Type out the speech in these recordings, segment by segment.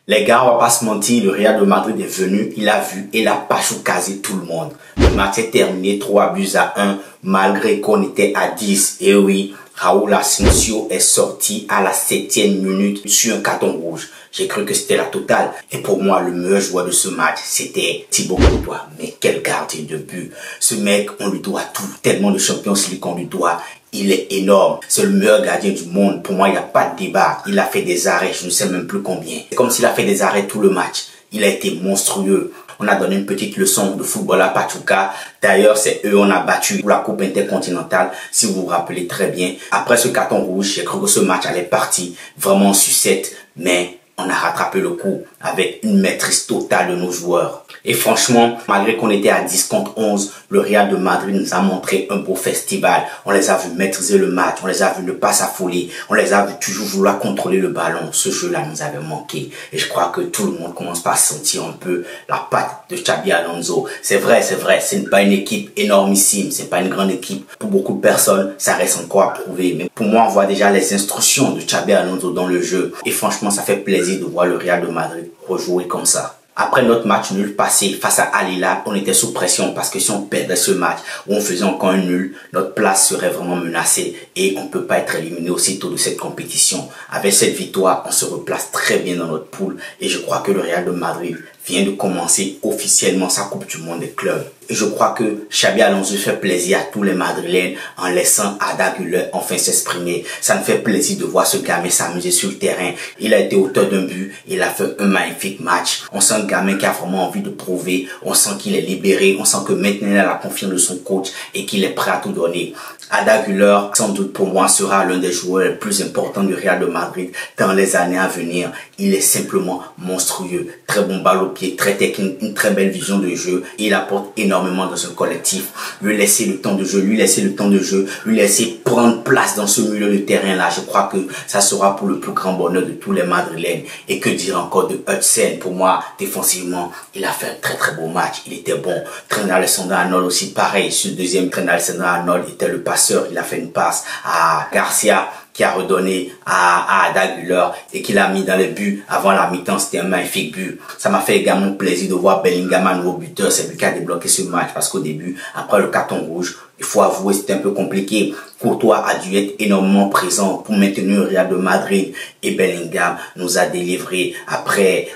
Les gars, on va pas se mentir, le Real de Madrid est venu, il a vu, il a pachoucasé tout le monde. Le match est terminé 3-1, malgré qu'on était à 10. Et oui, Raúl Asensio est sorti à la 7e minute sur un carton rouge. J'ai cru que c'était la totale. Et pour moi, le meilleur joueur de ce match, c'était Thibaut Courtois. Mais quel gardien de but. Ce mec, on lui doit tout. Tellement de Champions League qu'on lui doit. Il est énorme. C'est le meilleur gardien du monde. Pour moi, il n'y a pas de débat. Il a fait des arrêts, je ne sais même plus combien. C'est comme s'il a fait des arrêts tout le match. Il a été monstrueux. On a donné une petite leçon de football à Pachuca. D'ailleurs, c'est eux on a battu pour la Coupe intercontinentale, si vous vous rappelez très bien. Après ce carton rouge, j'ai cru que ce match allait partir vraiment en sucette. Mais on a rattrapé le coup avec une maîtrise totale de nos joueurs. Et franchement, malgré qu'on était à 10 contre 11, le Real de Madrid nous a montré un beau festival. On les a vus maîtriser le match, on les a vus ne pas s'affoler, on les a vus toujours vouloir contrôler le ballon. Ce jeu-là nous avait manqué. Et je crois que tout le monde commence à sentir un peu la patte de Xabi Alonso. C'est vrai, ce n'est pas une équipe énormissime, c'est pas une grande équipe. Pour beaucoup de personnes, ça reste encore à prouver. Mais pour moi, on voit déjà les instructions de Xabi Alonso dans le jeu. Et franchement, ça fait plaisir de voir le Real de Madrid rejouer comme ça. Après notre match nul passé face à Al Hilal, on était sous pression parce que si on perdait ce match ou on faisait encore un nul, notre place serait vraiment menacée et on ne peut pas être éliminé aussitôt de cette compétition. Avec cette victoire, on se replace très bien dans notre poule et je crois que le Real de Madrid vient de commencer officiellement sa Coupe du Monde des clubs. Et je crois que Xabi Alonso fait plaisir à tous les Madrilènes en laissant Arda Güler enfin s'exprimer. Ça me fait plaisir de voir ce gamin s'amuser sur le terrain. Il a été auteur d'un but, il a fait un magnifique match. On sent un gamin qui a vraiment envie de prouver, on sent qu'il est libéré, on sent que maintenant il a la confiance de son coach et qu'il est prêt à tout donner. Arda Güler, sans doute pour moi, sera l'un des joueurs les plus importants du Real de Madrid dans les années à venir. Il est simplement monstrueux, très bon balle au pied, très technique, une très belle vision de jeu. Il apporte énormément dans un collectif. Lui laisser le temps de jeu, lui laisser prendre place dans ce milieu de terrain-là. Je crois que ça sera pour le plus grand bonheur de tous les Madrilènes. Et que dire encore de Hudson? Pour moi, défensivement, il a fait un très très beau match. Il était bon. Trent Alexander-Arnold aussi, pareil. Sur le deuxième, Trent Alexander-Arnold était le passeur. Il a fait une passe à Garcia, qui a redonné à Arda Güler et qui l'a mis dans les buts avant la mi-temps. C'était un magnifique but. Ça m'a fait également plaisir de voir Bellingham à nouveau buteur. C'est lui qui a débloqué ce match parce qu'au début, après le carton rouge, il faut avouer c'était un peu compliqué. Courtois a dû être énormément présent pour maintenir le Real de Madrid et Bellingham nous a délivré. Après,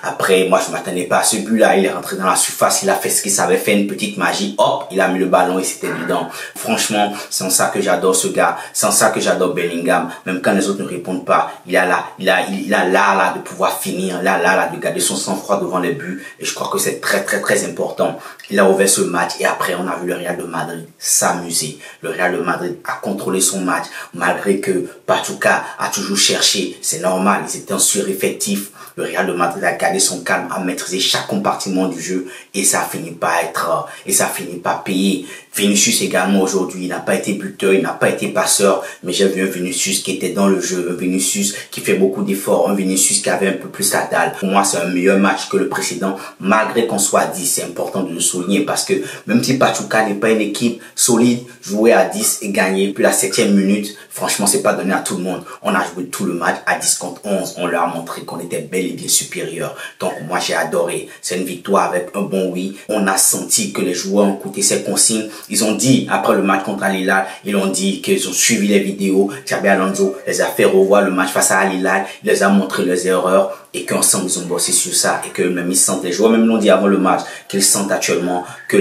moi je m'attendais pas à ce but-là. Il est rentré dans la surface, il a fait ce qu'il savait faire, une petite magie. Hop, il a mis le ballon et c'était dedans. Franchement, c'est en ça que j'adore ce gars. C'est en ça que j'adore Bellingham. Même quand les autres ne répondent pas, il a là de pouvoir finir, là de garder son sang-froid devant les buts. Et je crois que c'est très très important. Il a ouvert ce match et après on a vu le Real de Madrid s'amuser. Le Real de Madrid a contrôlé son match malgré que Pachuca a toujours cherché. C'est normal, ils étaient en sureffectif. Le Real de Madrid a gardé son calme, a maîtrisé chaque compartiment du jeu et ça finit par payer. Vinicius également aujourd'hui, il n'a pas été buteur, il n'a pas été passeur, mais j'ai vu un Vinicius qui était dans le jeu, un Vinicius qui fait beaucoup d'efforts, un Vinicius qui avait un peu plus la dalle. Pour moi, c'est un meilleur match que le précédent, malgré qu'on soit à 10, c'est important de le souligner parce que même si Pachuca n'est pas une équipe solide, jouer à 10 et gagner puis la 7e minute, franchement, c'est pas donné à tout le monde. On a joué tout le match à 10 contre 11, on leur a montré qu'on était bel et bien supérieur. Donc moi, j'ai adoré. C'est une victoire avec un bon oui. On a senti que les joueurs ont écouté ces consignes. Ils ont dit, après le match contre Al Hilal, ils ont dit qu'ils ont suivi les vidéos. Xabi Alonso les a fait revoir le match face à Al Hilal. Il les a montré leurs erreurs et qu'ensemble, ils ont bossé sur ça et que même ils sentent, les joueurs même l'ont dit avant le match, qu'ils sentent actuellement que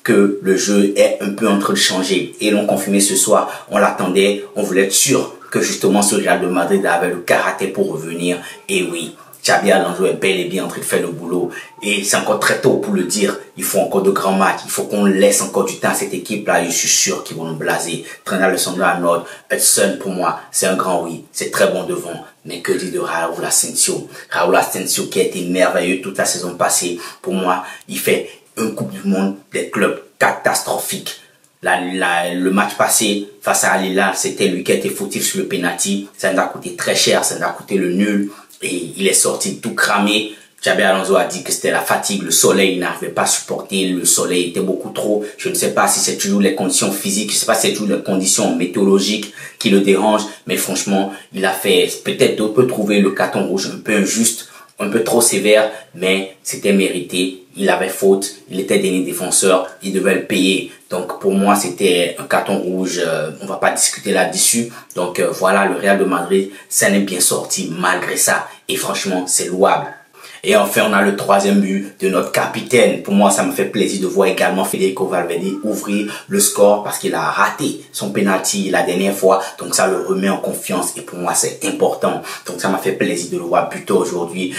que le jeu est un peu en train de changer. Et ils l'ont confirmé ce soir. On l'attendait, on voulait être sûr que justement ce Real de Madrid avait le caractère pour revenir. Et oui, Xabi Alonso est bel et bien en train de faire le boulot. Et c'est encore très tôt pour le dire. Il faut encore de grands matchs. Il faut qu'on laisse encore du temps à cette équipe-là. Et je suis sûr qu'ils vont nous blaser. Trent Alexander-Arnold, Hudson, pour moi, c'est un grand oui. C'est très bon devant. Mais que dire de Raúl Asensio? Raúl Asensio qui a été merveilleux toute la saison passée. Pour moi, il fait une Coupe du Monde des clubs catastrophique. Le match passé face à Al Hilal, c'était lui qui a été fautif sur le penalty. Ça nous a coûté très cher, ça nous a coûté le nul. Et il est sorti tout cramé. Xabi Alonso a dit que c'était la fatigue, le soleil, il n'arrivait pas à supporter, le soleil était beaucoup trop. Je ne sais pas si c'est toujours les conditions physiques, je ne sais pas si c'est toujours les conditions météorologiques qui le dérangent, mais franchement, il a fait, peut-être on peut trouver le carton rouge un peu injuste, un peu trop sévère, mais c'était mérité. Il avait faute, il était dernier défenseur, il devait le payer. Donc pour moi, c'était un carton rouge, on va pas discuter là-dessus. Donc voilà, le Real de Madrid, ça n'est bien sorti malgré ça. Et franchement, c'est louable. Et enfin, on a le troisième but de notre capitaine. Pour moi, ça me fait plaisir de voir également Federico Valverde ouvrir le score parce qu'il a raté son penalty la dernière fois. Donc, ça le remet en confiance et pour moi, c'est important. Donc, ça m'a fait plaisir de le voir buteur aujourd'hui.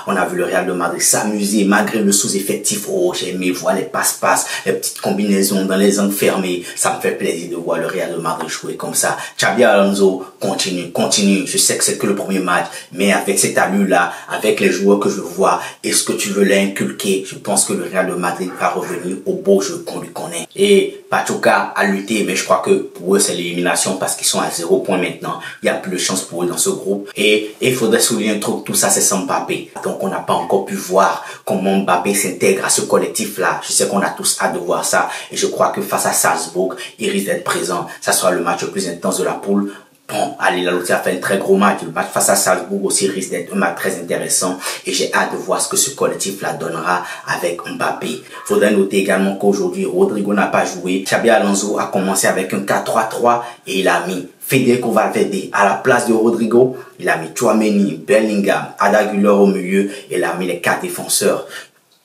On a vu le Real de Madrid s'amuser malgré le sous-effectif. Oh, j'ai aimé voir les passe-passe, les petites combinaisons dans les angles fermés. Ça me fait plaisir de voir le Real de Madrid jouer comme ça. Xabi Alonso, continue. Je sais que c'est que le premier match, mais avec cette allure-là, avec les joueurs que je vois, est-ce que tu veux l'inculquer? Je pense que le Real de Madrid va revenir au beau jeu qu'on lui connaît. Et Pachuca a lutté, mais je crois que pour eux c'est l'élimination parce qu'ils sont à 0 point maintenant. Il n'y a plus de chance pour eux dans ce groupe. Et il faudrait souligner un truc, tout ça c'est sans Mbappé. Donc on n'a pas encore pu voir comment Mbappé s'intègre à ce collectif-là. Je sais qu'on a tous hâte de voir ça. Et je crois que face à Salzbourg, il risque d'être présent. Ça sera le match le plus intense de la poule. Bon, allez, la Lotte a fait un très gros match. Le match face à Salzbourg aussi risque d'être un match très intéressant. Et j'ai hâte de voir ce que ce collectif-là donnera avec Mbappé. Faudrait noter également qu'aujourd'hui, Rodrigo n'a pas joué. Xabi Alonso a commencé avec un 4-3-3 et il a mis Federico Valverde à la place de Rodrigo. Il a mis Tchouaméni, Bellingham, Arda Güler au milieu et il a mis les 4 défenseurs.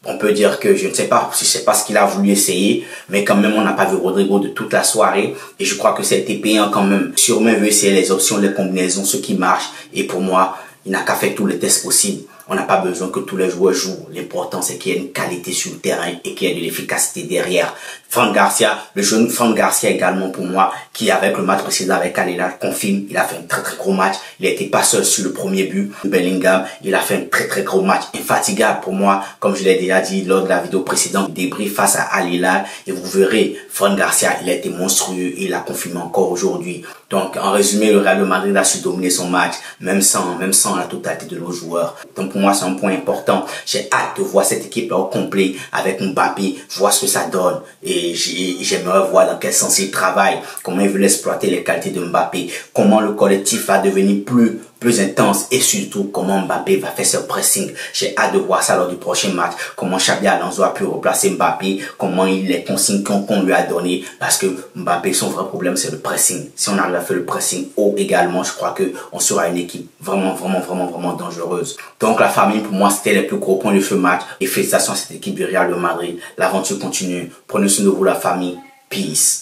On peut dire que je ne sais pas si c'est pas ce qu'il a voulu essayer, mais quand même on n'a pas vu Rodrigo de toute la soirée et je crois que c'était payant quand même. Sûrement veut essayer les options, les combinaisons, ce qui marche et pour moi, il n'a qu'à faire tous les tests possibles. On n'a pas besoin que tous les joueurs jouent. L'important, c'est qu'il y ait une qualité sur le terrain et qu'il y ait de l'efficacité derrière. Fran Garcia, le jeune Fran Garcia également pour moi, qui avec le match précédent avec Al Hilal confirme, il a fait un très gros match. Il n'était pas seul sur le premier but. Bellingham, il a fait un très gros match. Infatigable pour moi, comme je l'ai déjà dit lors de la vidéo précédente, débrief face à Al Hilal. Et vous verrez, Fran Garcia, il a été monstrueux et il a confirmé encore aujourd'hui. Donc, en résumé, le Real de Madrid a su dominer son match, même sans la totalité de nos joueurs. Donc, pour moi, c'est un point important. J'ai hâte de voir cette équipe-là au complet avec Mbappé, voir ce que ça donne. Et j'aimerais voir dans quel sens il travaille, comment il veut exploiter les qualités de Mbappé, comment le collectif va devenir plus intense et surtout comment Mbappé va faire ce pressing. J'ai hâte de voir ça lors du prochain match, comment Xabi Alonso a pu replacer Mbappé, comment les consignes qu'on lui a donné parce que Mbappé, son vrai problème c'est le pressing. Si on arrive à faire le pressing haut également, je crois que on sera une équipe vraiment dangereuse. Donc la famille pour moi c'était les plus gros points de ce match et félicitations à cette équipe du Real de Madrid. L'aventure continue. Prenez soin de vous la famille. Peace.